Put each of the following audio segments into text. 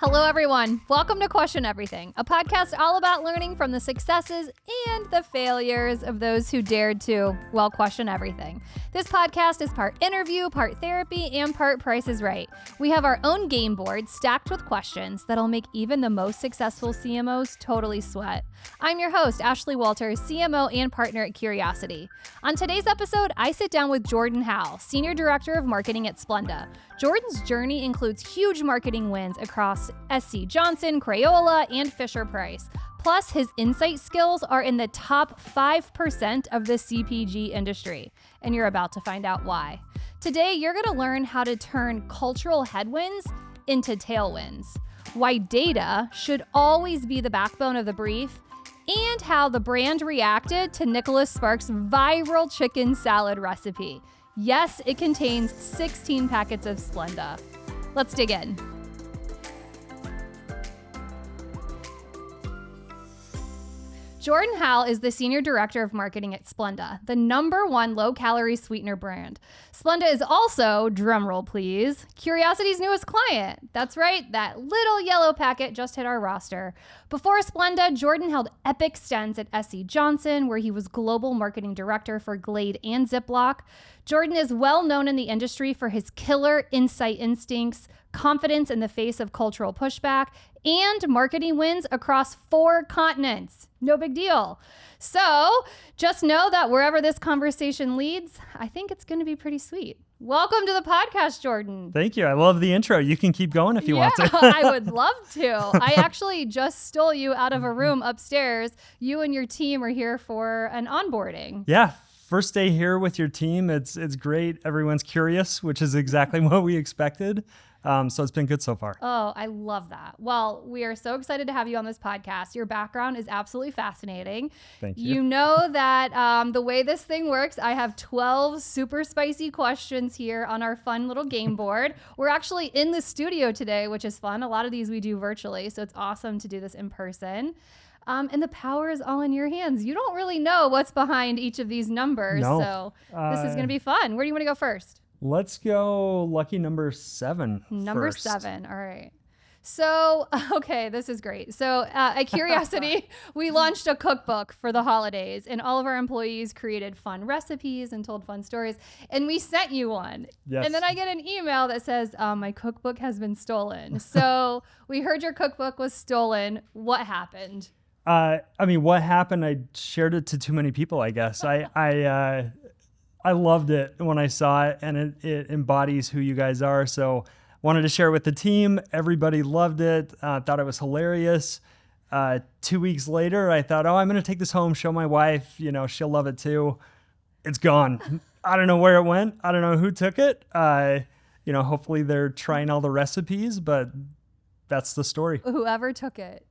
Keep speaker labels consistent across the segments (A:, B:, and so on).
A: Hello, everyone. Welcome to Question Everything, a podcast all about learning from the successes and the failures of those who dared to, well, question everything. This podcast is part interview, part therapy, and part Price is Right. We have our own game board stacked with questions that'll make even the most successful CMOs totally sweat. I'm your host, Ashley Walters, CMO and partner at Curiosity. On today's episode, I sit down with Jordan Howell, Senior Director of Marketing at Splenda. Jordan's journey includes huge marketing wins across SC Johnson, Crayola, and Fisher-Price. Plus, his insight skills are in the top 5% of the CPG industry, and you're about to find out why. Today, you're going to learn how to turn cultural headwinds into tailwinds, why data should always be the backbone of the brief, and how the brand reacted to Nicholas Sparks' viral chicken salad recipe. Yes, it contains 16 packets of Splenda. Let's dig in. Jordan Howell is the Senior Director of Marketing at Splenda, the #1 low-calorie sweetener brand. Splenda is also, drumroll please, Curiosity's newest client. That's right, that little yellow packet just hit our roster. Before Splenda, Jordan held epic stints at SC Johnson, where he was Global Marketing Director for Glade and Ziploc. Jordan is well known in the industry for his killer insight instincts, confidence in the face of cultural pushback, and marketing wins across 4 continents. No big deal. So just know that wherever this conversation leads, I think it's going to be pretty sweet. Welcome to the podcast, Jordan.
B: Thank you. I love the intro. You can keep going if you want to.
A: I would love to. I actually just stole you out of a room upstairs. You and your team are here for an onboarding.
B: Yeah. First day here with your team. It's great. Everyone's curious, which is exactly what we expected. So it's been good so far.
A: Oh, I love that. Well, we are so excited to have you on this podcast. Your background is absolutely fascinating.
B: Thank you.
A: You know that the way this thing works, I have 12 super spicy questions here on our fun little game board. We're actually in the studio today, which is fun. A lot of these we do virtually, so it's awesome to do this in person. And the power is all in your hands. You don't really know what's behind each of these numbers, so this is going to be fun. Where do you want to go first?
B: Let's go lucky number 7
A: Number
B: first.
A: 7. All right. So, okay, this is great. So at Curiosity, we launched a cookbook for the holidays, and all of our employees created fun recipes and told fun stories, and we sent you one.
B: Yes.
A: And then I get an email that says, my cookbook has been stolen. So we heard your cookbook was stolen. What happened?
B: What happened? I shared it to too many people, I guess. I loved it when I saw it, and it embodies who you guys are. So wanted to share it with the team. Everybody loved it. Thought it was hilarious. 2 weeks later, I thought, I'm going to take this home, show my wife. She'll love it too. It's gone. I don't know where it went. I don't know who took it. Hopefully they're trying all the recipes, but that's the story.
A: Whoever took it.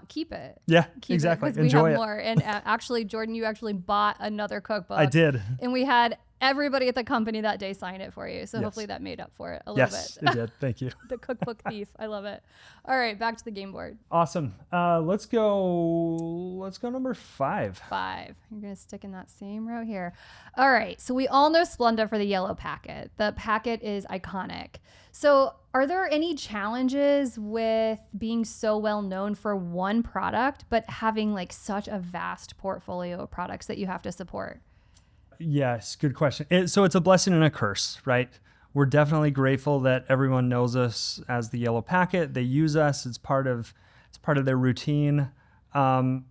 A: Keep it.
B: Yeah,
A: keep
B: exactly.
A: It,
B: Enjoy
A: we have
B: it.
A: more. And actually, Jordan, you actually bought another cookbook.
B: I did.
A: And we had everybody at the company that day sign it for you. So hopefully that made up for it a little bit.
B: Yes, it did. Thank you.
A: The cookbook thief. I love it. All right, back to the game board.
B: Awesome. Let's go number 5.
A: 5. You're going to stick in that same row here. All right. So we all know Splenda for the yellow packet. The packet is iconic. So are there any challenges with being so well known for one product, but having like such a vast portfolio of products that you have to support?
B: Yes, good question. So it's a blessing and a curse, right? We're definitely grateful that everyone knows us as the yellow packet. They use us. It's part of their routine. But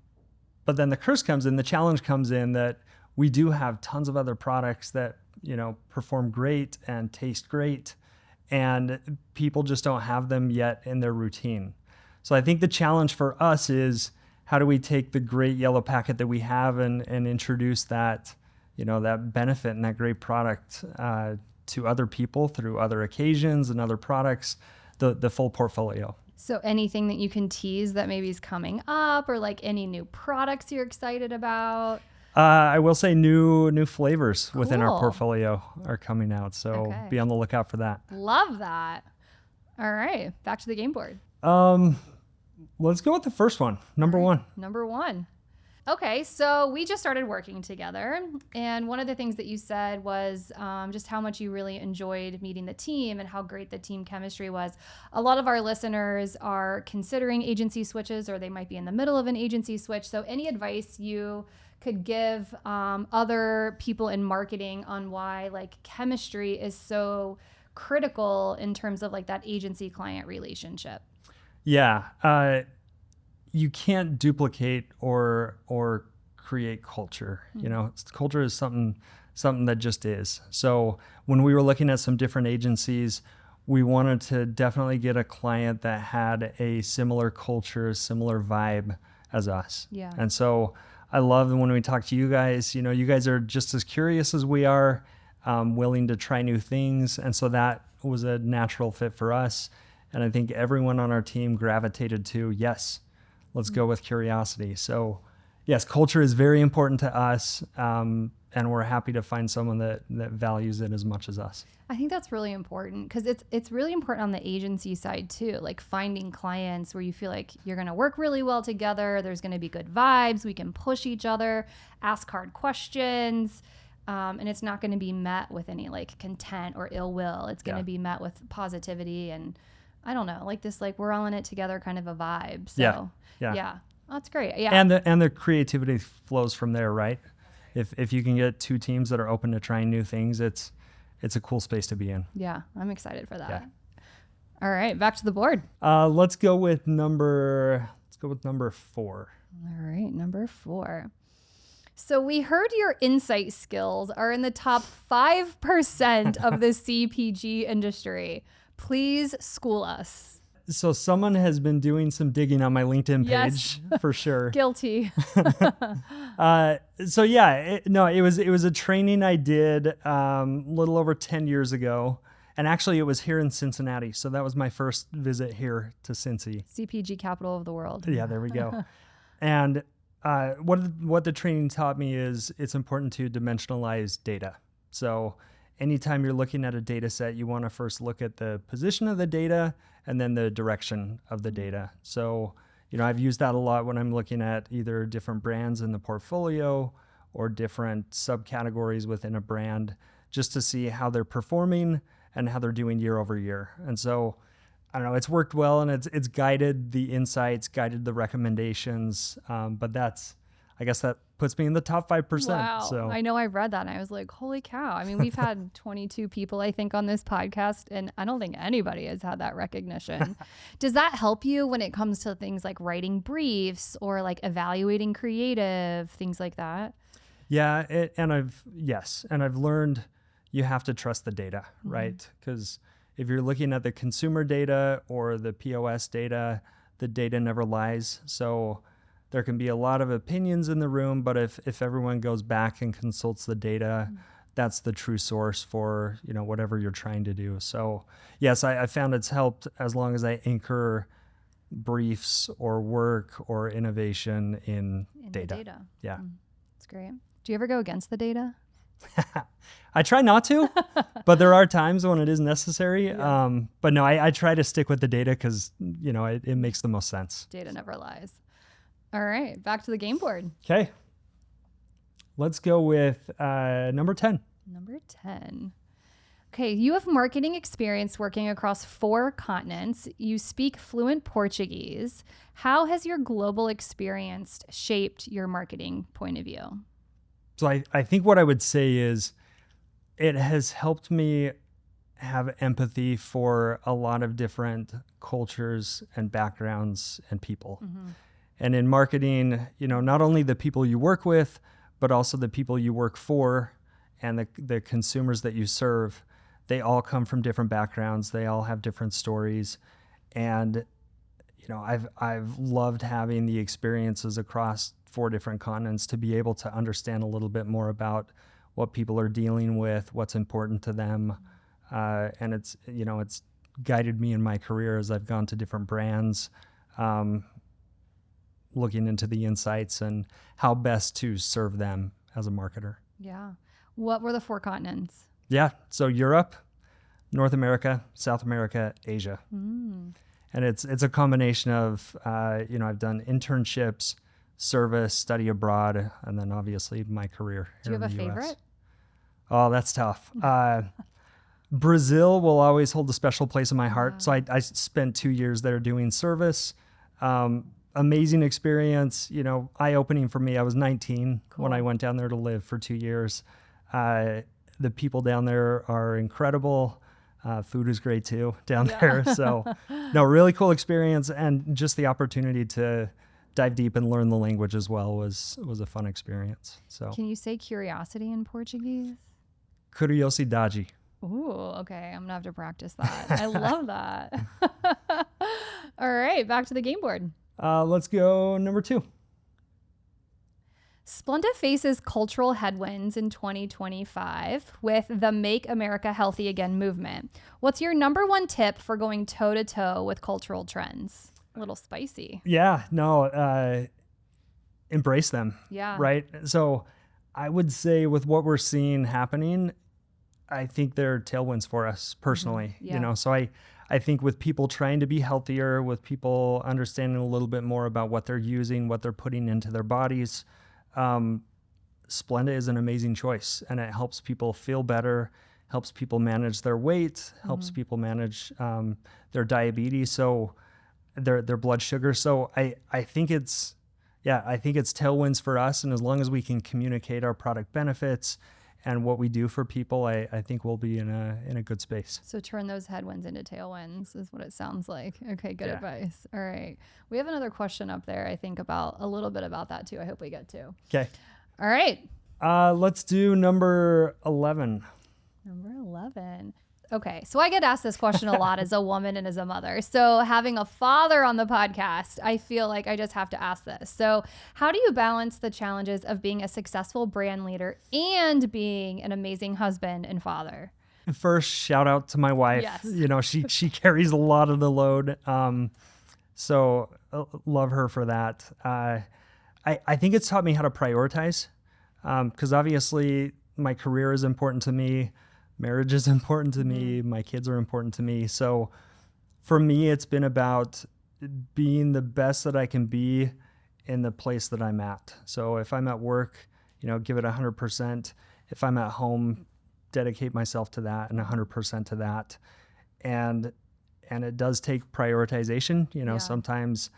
B: then the curse comes in, the challenge comes in that we do have tons of other products that, perform great and taste great, and people just don't have them yet in their routine. So I think the challenge for us is how do we take the great yellow packet that we have and introduce that, that benefit and that great product to other people through other occasions and other products, the full portfolio.
A: So anything that you can tease that maybe is coming up, or like any new products you're excited about?
B: I will say new flavors within our
A: Cool.
B: portfolio are coming out. So
A: Okay.
B: be on the lookout for that.
A: Love that. All right, back to the game board.
B: Let's go with the first one. Number 1.
A: Number 1. Okay, so we just started working together, and one of the things that you said was just how much you really enjoyed meeting the team and how great the team chemistry was. A lot of our listeners are considering agency switches, or they might be in the middle of an agency switch. So any advice you could give other people in marketing on why like chemistry is so critical in terms of like that agency client relationship?
B: Yeah. You can't duplicate or create culture. You know, culture is something that just is. So when we were looking at some different agencies, we wanted to definitely get a client that had a similar culture, similar vibe as us.
A: Yeah.
B: And so I love when we talk to you guys. You know, you guys are just as curious as we are, willing to try new things, and so that was a natural fit for us. And I think everyone on our team gravitated to, yes, let's go with curiosity. So yes, culture is very important to us, and we're happy to find someone that values it as much as us.
A: I think that's really important because it's really important on the agency side too, like finding clients where you feel like you're going to work really well together. There's going to be good vibes. We can push each other, ask hard questions. And it's not going to be met with any like content or ill will. It's going to be met with positivity and I don't know, like this, like we're all in it together kind of a vibe. So yeah. Oh, that's great. Yeah.
B: And the creativity flows from there, right? If you can get two teams that are open to trying new things, it's a cool space to be in.
A: Yeah. I'm excited for that. Yeah. All right. Back to the board.
B: Let's go with number 4.
A: All right. Number 4. So we heard your insight skills are in the top 5% of the CPG industry. Please school us.
B: So someone has been doing some digging on my LinkedIn page for sure.
A: Guilty.
B: So yeah, it was a training I did a little over 10 years ago. And actually it was here in Cincinnati. So that was my first visit here to Cincy.
A: CPG capital of the world.
B: Yeah, there we go. And what the training taught me is it's important to dimensionalize data. So anytime you're looking at a data set, you want to first look at the position of the data and then the direction of the data. So, I've used that a lot when I'm looking at either different brands in the portfolio or different subcategories within a brand, just to see how they're performing and how they're doing year over year. And so, I don't know, it's worked well and it's guided the insights, guided the recommendations. But I guess that puts me in the top 5%.
A: Wow.
B: So
A: I know I read that and I was like, holy cow. I mean, we've had 22 people, I think, on this podcast, and I don't think anybody has had that recognition. Does that help you when it comes to things like writing briefs or like evaluating creative, things like that?
B: Yeah. And I've learned you have to trust the data, right? Because if you're looking at the consumer data or the POS data, the data never lies. So there can be a lot of opinions in the room, but if everyone goes back and consults the data, that's the true source for, whatever you're trying to do. So yes, I found it's helped as long as I anchor briefs or work or innovation in data.
A: The data.
B: Yeah.
A: That's great. Do you ever go against the data?
B: I try not to, but there are times when it is necessary. Yeah. But no, I try to stick with the data because, it makes the most sense.
A: Data never lies. All right, back to the game board.
B: Okay. Let's go with number 10.
A: Number 10. Okay, you have marketing experience working across 4 continents. You speak fluent Portuguese. How has your global experience shaped your marketing point of view?
B: So I think what I would say is it has helped me have empathy for a lot of different cultures and backgrounds and people. Mm-hmm. And in marketing, not only the people you work with, but also the people you work for and the consumers that you serve, they all come from different backgrounds. They all have different stories. And, I've loved having the experiences across 4 different continents to be able to understand a little bit more about what people are dealing with, what's important to them. And it's guided me in my career as I've gone to different brands, looking into the insights and how best to serve them as a marketer.
A: Yeah. What were the 4 continents?
B: Yeah. So Europe, North America, South America, Asia. And it's a combination of, I've done internships, service, study abroad, and then obviously my career
A: Do
B: here
A: you have
B: in
A: a
B: the US.
A: favorite?
B: Oh, that's tough. Brazil will always hold a special place in my heart.
A: Wow.
B: So I spent 2 years there doing service. Amazing experience, eye-opening for me. I was 19 when I went down there to live for 2 years. The people down there are incredible. Food is great too down there. So no, really cool experience. And just the opportunity to dive deep and learn the language as well was a fun experience. So
A: Can you say curiosity in Portuguese?
B: curiosidade.
A: Ooh, okay. I'm gonna have to practice that. I love that. All right, back to the game board.
B: Let's go number 2.
A: Splenda faces cultural headwinds in 2025 with the Make America Healthy Again movement. What's your number one tip for going toe to toe with cultural trends? A little spicy.
B: Yeah, no, embrace them.
A: Yeah.
B: Right. So I would say with what we're seeing happening, I think they're tailwinds for us personally.
A: Yeah.
B: So I think with people trying to be healthier, with people understanding a little bit more about what they're using, what they're putting into their bodies, Splenda is an amazing choice, and it helps people feel better, helps people manage their weight, helps people manage their diabetes, so their blood sugar. So I think it's tailwinds for us, and as long as we can communicate our product benefits and what we do for people, I think we'll be in a good space.
A: So turn those headwinds into tailwinds is what it sounds like. Okay, good advice. All right. We have another question up there, I think, about a little bit about that too. I hope we get to.
B: Okay.
A: All right.
B: Let's do number 11.
A: Number 11. Okay, so I get asked this question a lot as a woman and as a mother. So having a father on the podcast, I feel like I just have to ask this. So how do you balance the challenges of being a successful brand leader and being an amazing husband and father?
B: First, shout out to my wife.
A: Yes.
B: She carries a lot of the load. So love her for that. I think it's taught me how to prioritize, because obviously my career is important to me. Marriage is important to me. My kids are important to me. So for me, it's been about being the best that I can be in the place that I'm at. So if I'm at work, give it 100%. If I'm at home, dedicate myself to that and 100% to that. And it does take prioritization. Sometimes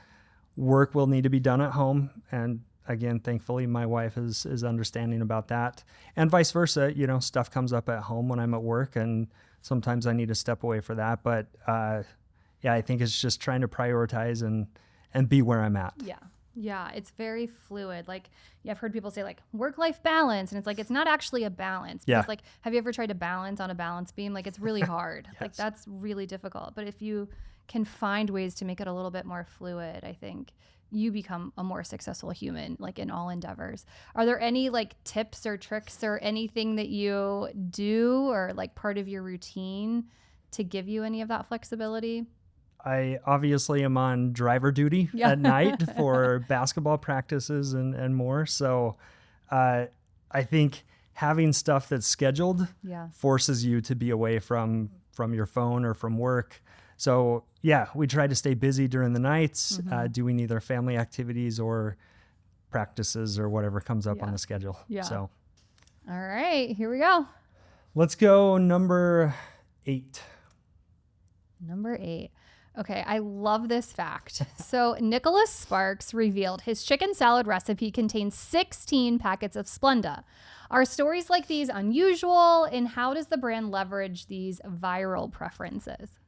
B: work will need to be done at home. And again, thankfully, my wife is understanding about that, and vice versa. Stuff comes up at home when I'm at work, and sometimes I need to step away for that. But I think it's just trying to prioritize and be where I'm at.
A: Yeah, it's very fluid. Like, I've heard people say like work-life balance, and it's like it's not actually a balance. Because like, have you ever tried to balance on a balance beam? Like, it's really hard.
B: Yes.
A: Like, that's really difficult. But if you can find ways to make it a little bit more fluid, I think you become a more successful human, like in all endeavors. Are there any like tips or tricks or anything that you do or like part of your routine to give you any of that flexibility?
B: I obviously am on driver duty at night for basketball practices and more. So I think having stuff that's scheduled forces you to be away from your phone or from work. So we try to stay busy during the nights, doing either family activities or practices or whatever comes up on the schedule. So,
A: all right, here we go.
B: Let's go number 8.
A: Number 8. Okay, I love this fact. So Nicholas Sparks revealed his chicken salad recipe contains 16 packets of Splenda. Are stories like these unusual, and how does the brand leverage these viral preferences?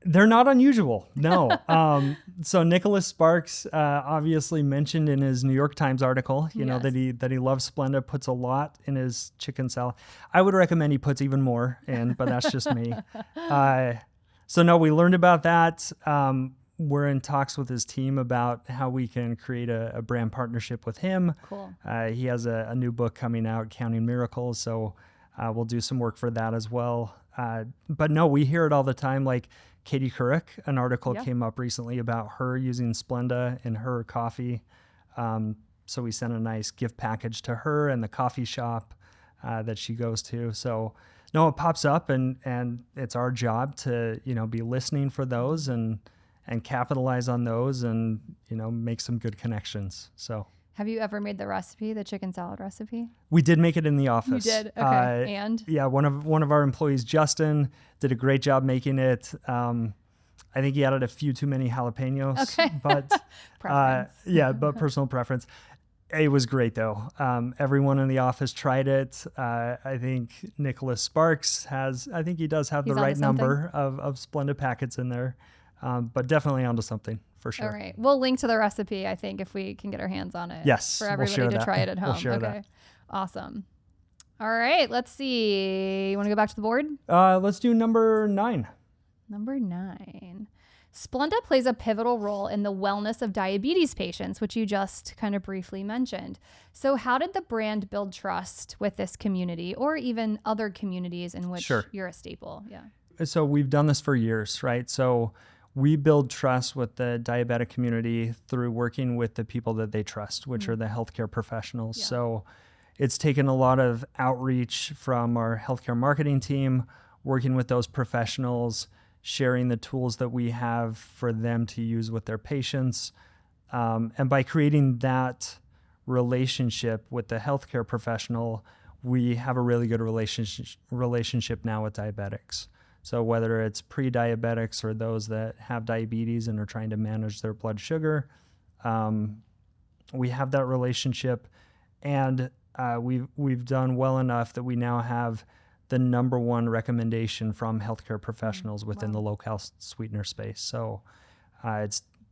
B: They're not unusual, no. So Nicholas Sparks obviously mentioned in his New York Times article, that he loves Splenda, puts a lot in his chicken salad. I would recommend he puts even more in, but that's just me. So no, we learned about that. We're in talks with his team about how we can create a brand partnership with him.
A: Cool.
B: He has a new book coming out, Counting Miracles, so we'll do some work for that as well. But no, we hear it all the time. Like Katie Couric, an article came up recently about her using Splenda in her coffee. So we sent a nice gift package to her and the coffee shop that she goes to. So no, it pops up, and it's our job to be listening for those and capitalize on those and make some good connections. So
A: Have you ever made the recipe, the chicken salad recipe?
B: We did make it in the office.
A: You did? Okay. And?
B: Yeah, one of our employees, Justin, did a great job making it. I think he added a few too many jalapenos,
A: Okay.
B: but but personal preference. It was great though. Everyone in the office tried it. I think Nicholas Sparks he does have
A: He's
B: the right
A: onto something.
B: number of Splenda packets in there, but definitely onto something for sure.
A: All right. We'll link to the recipe, I think, if we can get our hands on it.
B: Yes,
A: For
B: we'll
A: everybody
B: share
A: to
B: that.
A: try it at home.
B: We'll share
A: Okay.
B: that.
A: Awesome. All right. Let's see. You want to go back to the board?
B: Let's do number 9.
A: Number 9. Splenda plays a pivotal role in the wellness of diabetes patients, which you just kind of briefly mentioned. So how did the brand build trust with this community or even other communities in which
B: Sure.
A: you're a staple? Yeah.
B: So we've done this for years, right? So we build trust with the diabetic community through working with the people that they trust, which are the healthcare professionals.
A: Yeah.
B: So it's taken a lot of outreach from our healthcare marketing team, working with those professionals, sharing the tools that we have for them to use with their patients. And by creating that relationship with the healthcare professional, we have a really good relationship now with diabetics. So whether it's pre-diabetics or those that have diabetes and are trying to manage their blood sugar, we have that relationship, and we've done well enough that we now have the number one recommendation from healthcare professionals within the low-cal sweetener space. So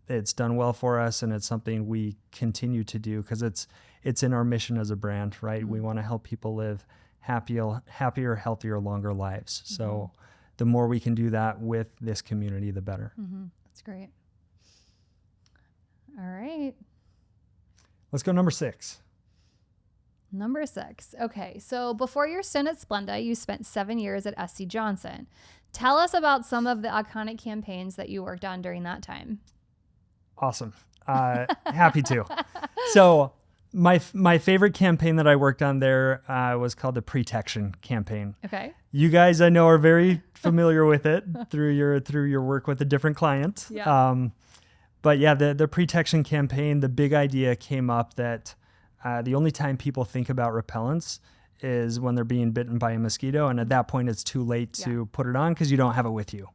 B: it's done well for us, and it's something we continue to do because it's in our mission as a brand, right? We want to help people live happier, healthier, longer lives. So the more we can do that with this community, the better.
A: That's great. All right.
B: Let's go number 6.
A: Number 6. Okay. So before your stint at Splenda, you spent 7 years at SC Johnson. Tell us about some of the iconic campaigns that you worked on during that time.
B: Awesome. Happy to. So my favorite campaign that I worked on there was called the Protection campaign.
A: Okay.
B: You guys, I know, are very familiar with it through your work with a different client.
A: Yeah.
B: But yeah, the Protection campaign, the big idea came up that the only time people think about repellents is when they're being bitten by a mosquito. And at that point, it's too late to put it on because you don't have it with you.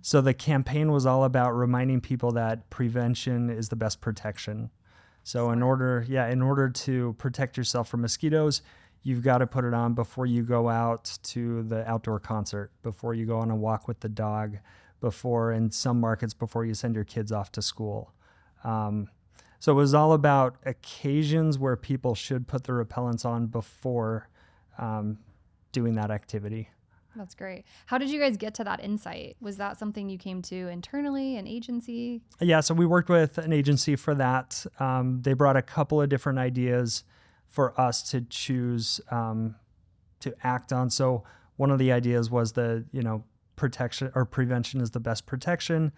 B: So the campaign was all about reminding people that prevention is the best protection. So in order to protect yourself from mosquitoes, you've got to put it on before you go out to the outdoor concert, before you go on a walk with the dog, in some markets, before you send your kids off to school. So it was all about occasions where people should put the repellents on before doing that activity.
A: That's great. How did you guys get to that insight? Was that something you came to internally, an agency?
B: Yeah, so we worked with an agency for that. They brought a couple of different ideas for us to choose to act on. So one of the ideas was protection or prevention is the best protection.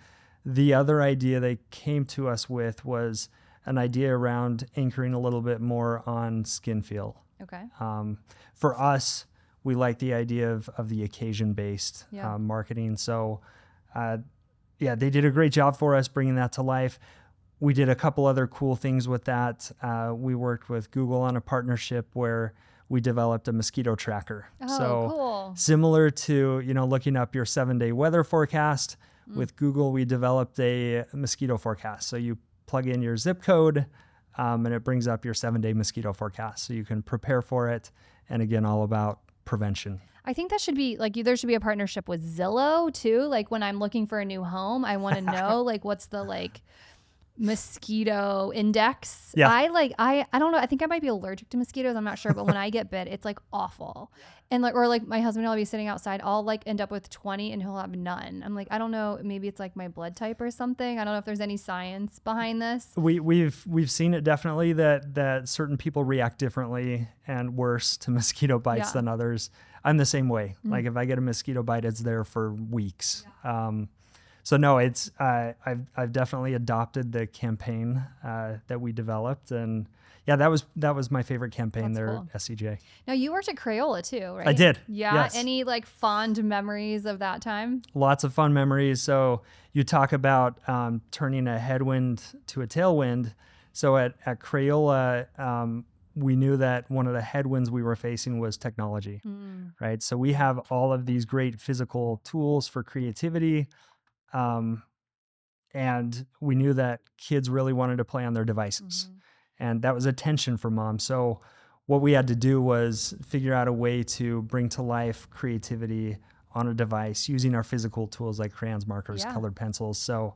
B: The other idea they came to us with was an idea around anchoring a little bit more on skin feel.
A: Okay.
B: For us, we like the idea of the occasion-based marketing. So, they did a great job for us bringing that to life. We did a couple other cool things with that. We worked with Google on a partnership where we developed a mosquito tracker.
A: Oh, cool.
B: Similar to, looking up your 7-day weather forecast, with Google, we developed a mosquito forecast. So you plug in your zip code, and it brings up your 7-day mosquito forecast. So you can prepare for it. And again, all about prevention.
A: I think that should be there should be a partnership with Zillow too. Like when I'm looking for a new home, I want to know what's the mosquito index.
B: Yeah.
A: I don't know. I think I might be allergic to mosquitoes. I'm not sure, but when I get bit, it's awful. And my husband will be sitting outside. I'll end up with 20 and he'll have none. I'm I don't know. Maybe it's my blood type or something. I don't know if there's any science behind this.
B: We've seen it definitely that certain people react differently and worse to mosquito bites than others. I'm the same way. If I get a mosquito bite, it's there for weeks. Yeah. So no, it's I've definitely adopted the campaign that we developed, and that was my favorite campaign. That's there cool. At SCJ.
A: Now you worked at Crayola too, right?
B: I did.
A: Yeah.
B: Yes.
A: Any fond memories of that time?
B: Lots of fun memories. So you talk about turning a headwind to a tailwind. So at Crayola, we knew that one of the headwinds we were facing was technology, right? So we have all of these great physical tools for creativity. And we knew that kids really wanted to play on their devices. And that was a tension for mom. So what we had to do was figure out a way to bring to life creativity on a device using our physical tools like crayons, markers, colored pencils. So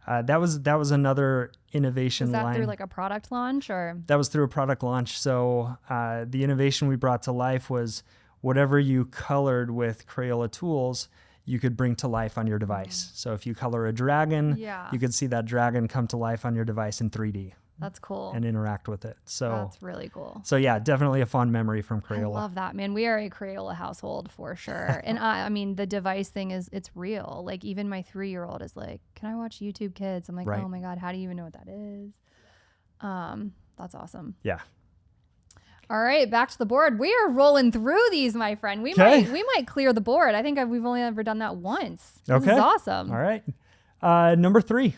B: that was another innovation line.
A: Was that through like a product launch or?
B: That was through a product launch. So the innovation we brought to life was whatever you colored with Crayola tools, you could bring to life on your device. So if you color a dragon, you could see that dragon come to life on your device in 3D.
A: That's cool.
B: And interact with it. So
A: that's really cool.
B: So yeah, definitely a fond memory from Crayola.
A: I love that, man. We are a Crayola household for sure. And I mean, the device thing it's real. Like even my 3-year-old is like, can I watch YouTube Kids? I'm like, oh my God, how do you even know what that is? That's awesome.
B: Yeah.
A: All right, back to the board. We are rolling through these, my friend. We might clear the board. I think we've only ever done that once. This is awesome.
B: All right. Number 3.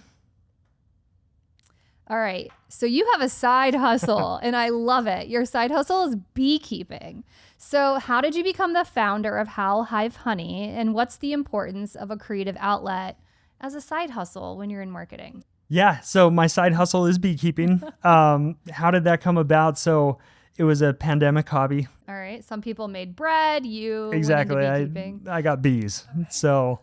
A: All right. So you have a side hustle and I love it. Your side hustle is beekeeping. So how did you become the founder of Howell Hive Honey, and what's the importance of a creative outlet as a side hustle when you're in marketing?
B: Yeah. So my side hustle is beekeeping. How did that come about? So it was a pandemic hobby.
A: All right. Some people made bread. You
B: exactly.
A: Went into beekeeping.
B: I got bees. So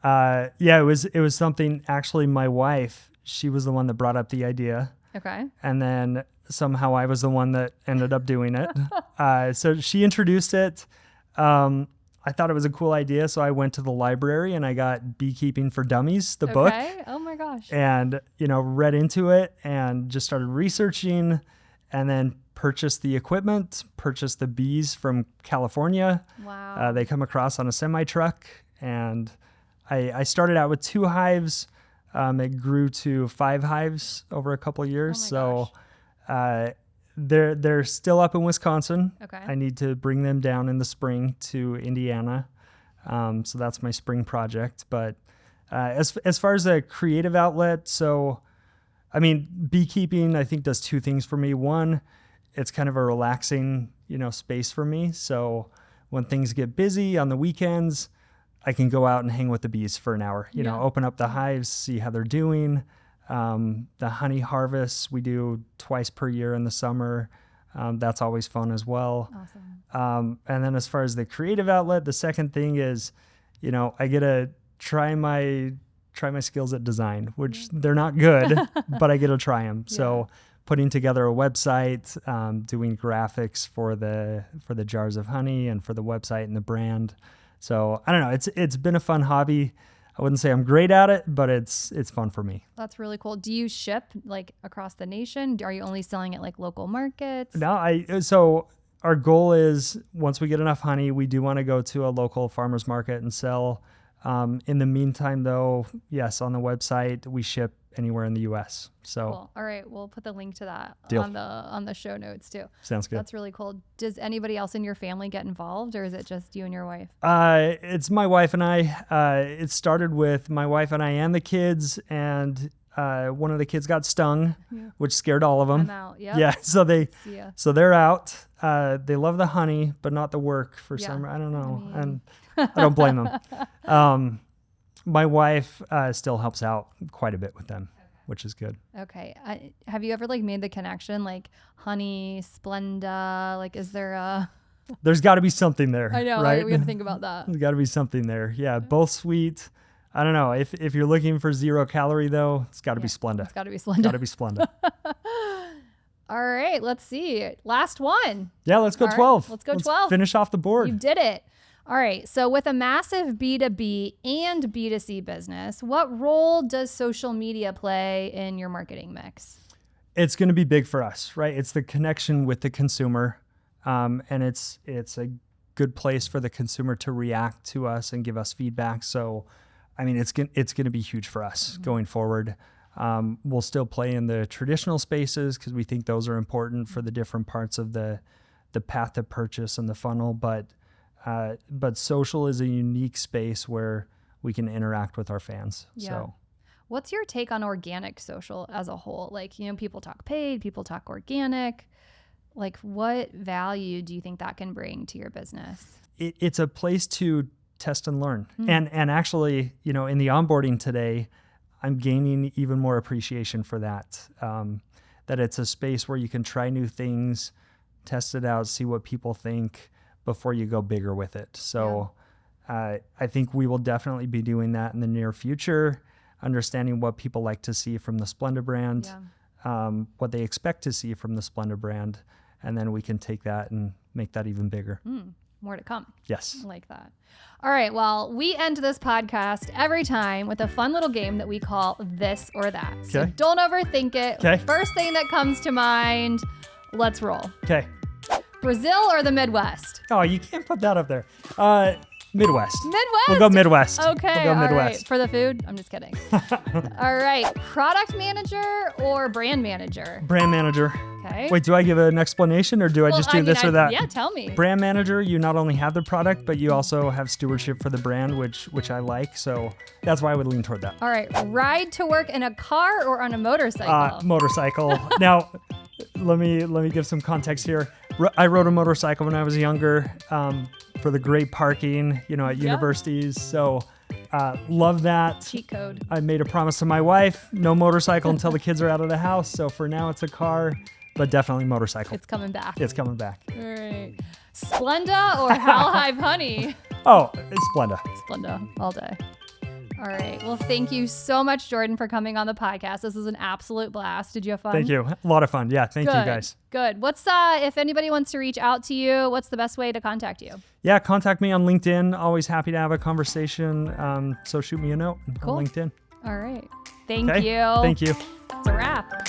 B: it was something. Actually, my wife, she was the one that brought up the idea.
A: Okay.
B: And then somehow I was the one that ended up doing it. So she introduced it. I thought it was a cool idea. So I went to the library and I got Beekeeping for Dummies, the book.
A: Oh my gosh.
B: And, read into it and just started researching, and then purchased the equipment, purchased the bees from California.
A: Wow.
B: They come across on a semi-truck. And I started out with 2 hives. It grew to 5 hives over a couple of years. They're still up in Wisconsin.
A: Okay.
B: I need to bring them down in the spring to Indiana. So that's my spring project. But as far as a creative outlet, so I mean, beekeeping I think does 2 things for me. One, it's kind of a relaxing, space for me. So when things get busy on the weekends, I can go out and hang with the bees for an hour, open up the hives, see how they're doing. The honey harvests we do twice per year in the summer. That's always fun as well.
A: Awesome.
B: And then as far as the creative outlet, the second thing is, I get to try my skills at design, which they're not good, but I get to try them. Yeah. So putting together a website, doing graphics for the jars of honey and for the website and the brand. So I don't know. It's been a fun hobby. I wouldn't say I'm great at it, but it's fun for me.
A: That's really cool. Do you ship like across the nation? Are you only selling at like local markets?
B: No, so our goal is once we get enough honey, we do want to go to a local farmer's market and sell. In the meantime, though, yes, on the website we ship anywhere in the U.S. So
A: cool. All right, we'll put the link to that
B: Deal.
A: on the show notes too.
B: Sounds good.
A: That's really cool. Does anybody else in your family get involved, or is it just you and your wife?
B: It's my wife and I. It started with my wife and I and the kids, and one of the kids got stung, which scared all of them.
A: I'm out. Yep.
B: Yeah, so they're out. They love the honey, but not the work for some. I don't know, and I don't blame them. My wife still helps out quite a bit with them, which is good.
A: Okay. Have you ever made the connection, honey, Splenda? Is there a...
B: There's got to be something there.
A: I know, right? We have to think about that.
B: There's got to be something there. Yeah, both sweet. I don't know. If you're looking for 0 calorie, though, it's got to be Splenda.
A: It's got to be Splenda.
B: Got to be Splenda.
A: All right, let's see. Last one.
B: Yeah, let's go 12.
A: Let's go 12.
B: Finish off the board.
A: You did it. All right. So with a massive B2B and B2C business, what role does social media play in your marketing mix?
B: It's going to be big for us, right? It's the connection with the consumer. And it's a good place for the consumer to react to us and give us feedback. So, I mean, it's going to be huge for us going forward. We'll still play in the traditional spaces because we think those are important for the different parts of the path to purchase and the funnel. But social is a unique space where we can interact with our fans.
A: Yeah.
B: So,
A: What's your take on organic social as a whole? Like, people talk paid, people talk organic. Like, what value do you think that can bring to your business?
B: It's a place to test and learn. And actually, in the onboarding today, I'm gaining even more appreciation for that. That it's a space where you can try new things, test it out, see what people think before you go bigger with it. So I think we will definitely be doing that in the near future, understanding what people like to see from the Splenda brand, what they expect to see from the Splenda brand, and then we can take that and make that even bigger.
A: More to come.
B: Yes.
A: I like that. All right. Well, we end this podcast every time with a fun little game that we call This or That. So don't overthink it.
B: Okay.
A: First thing that comes to mind, let's roll.
B: Okay.
A: Brazil or the Midwest?
B: Oh, you can't put that up there. Midwest.
A: Midwest?
B: We'll go Midwest.
A: Okay.
B: We'll go Midwest.
A: All right. For the food? I'm just kidding. All right. Product manager or brand manager?
B: Brand manager.
A: Okay.
B: Wait, do I give an explanation or do I just do this or that?
A: Yeah, tell me.
B: Brand manager, you not only have the product, but you also have stewardship for the brand, which I like. So that's why I would lean toward that.
A: All right. Ride to work in a car or on a motorcycle?
B: Motorcycle. Now, let me give some context here. I rode a motorcycle when I was younger for the great parking, at universities. So love that.
A: Cheat code.
B: I made a promise to my wife, no motorcycle until the kids are out of the house. So for now, it's a car, but definitely motorcycle.
A: It's coming back.
B: It's coming back.
A: All right. Splenda or Hal Hive Honey?
B: Oh, it's Splenda.
A: Splenda all day. All right. Well, thank you so much, Jordan, for coming on the podcast. This was an absolute blast. Did you have fun?
B: Thank you. A lot of fun. Yeah. Thank you, guys.
A: Good. What's if anybody wants to reach out to you, what's the best way to contact you?
B: Yeah. Contact me on LinkedIn. Always happy to have a conversation. So shoot me a note on LinkedIn.
A: All right. Thank you.
B: Thank you.
A: It's a wrap.